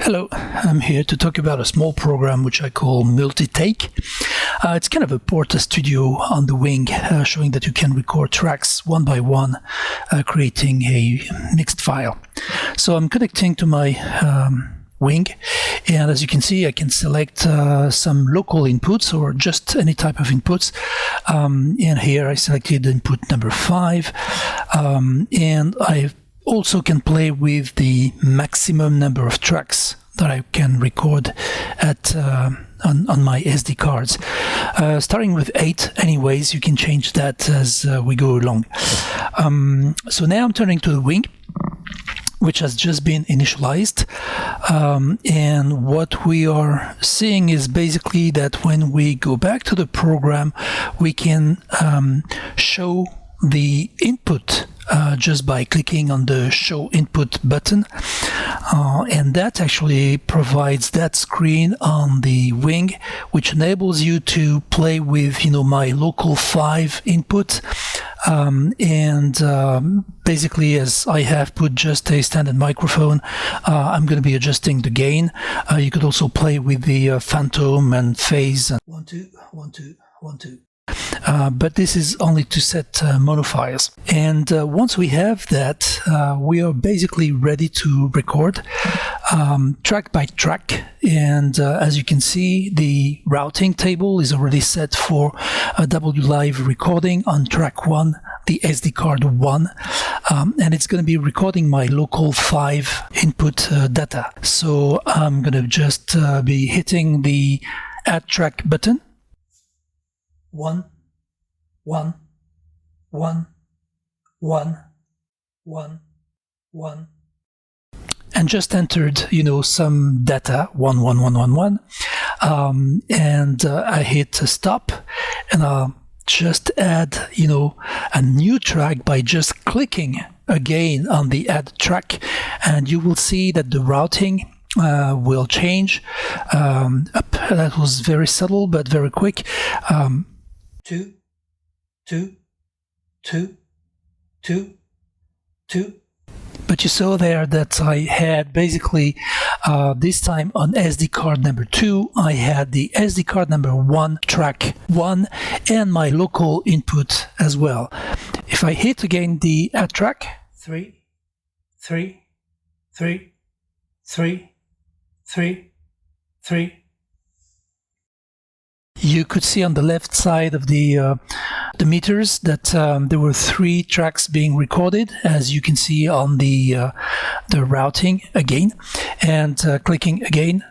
Hello, I'm here to talk about a small program which I call multitrack. It's kind of a Porta Studio on the wing, showing that you can record tracks one by one, creating a mixed file. So I'm connecting to my wing, and as you can see, I can select some local inputs or just any type of inputs. And here I selected input number 5, and I also can play with the maximum number of tracks that I can record at on my SD cards. Starting with 8 anyways, you can change that as we go along. So now I'm turning to the wing, which has just been initialized, and what we are seeing is basically that when we go back to the program, we can show the input just by clicking on the show input button, and that actually provides that screen on the wing, which enables you to play with my local 5 input, and basically, as I have put just a standard microphone, I'm going to be adjusting the gain. You could also play with the phantom and phase and 1 2 1 2 1 2. But this is only to set mono files, and once we have that, we are basically ready to record track by track. And as you can see, the routing table is already set for a W live recording on track 1, the SD card 1, and it's going to be recording my local 5 input data. So I'm going to just be hitting the add track button. 1 1 1 1 1 1, and just entered some data 1 1 1 1 1, and I hit stop, and I'll just add a new track by just clicking again on the add track, and you will see that the routing will change up. That was very subtle but very quick. 2 2 2 2 2. But you saw there that I had basically this time on SD card number 2, I had the SD card number 1, track 1, and my local input as well. If I hit again the add track, 3 3 3 3 3 3, you could see on the left side of the meters that there were 3 tracks being recorded, as you can see on the routing again, and clicking again,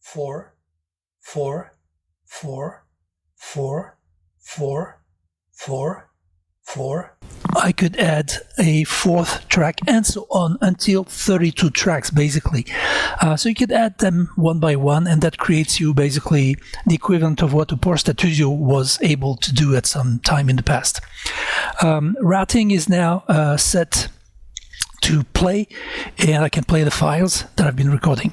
4 4 4 4 4 4 4. I could add a 4th track and so on until 32 tracks basically. So you could add them one by one, and that creates you basically the equivalent of what a Porta Studio was able to do at some time in the past. Routing is now set to play, and I can play the files that I've been recording.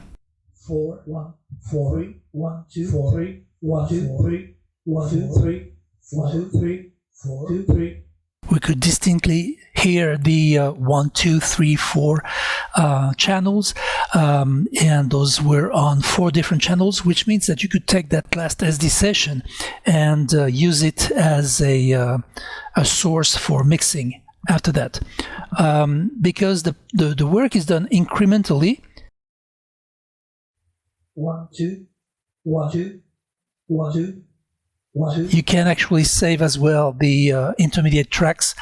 4 1 4 3 1 2 4 3 1 2 3 1 2 3 1 2 3 4 2 3. We could distinctly hear the 1 2 3 4 channels, and those were on 4 different channels, which means that you could take that last SD session and use it as a source for mixing after that, because the work is done incrementally. 1 2 1 2 1 2. You can actually save as well the intermediate tracks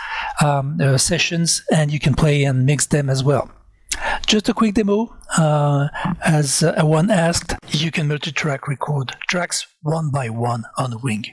sessions, and you can play and mix them as well. Just a quick demo, as one asked, you can multi-track record tracks one by one on the wing.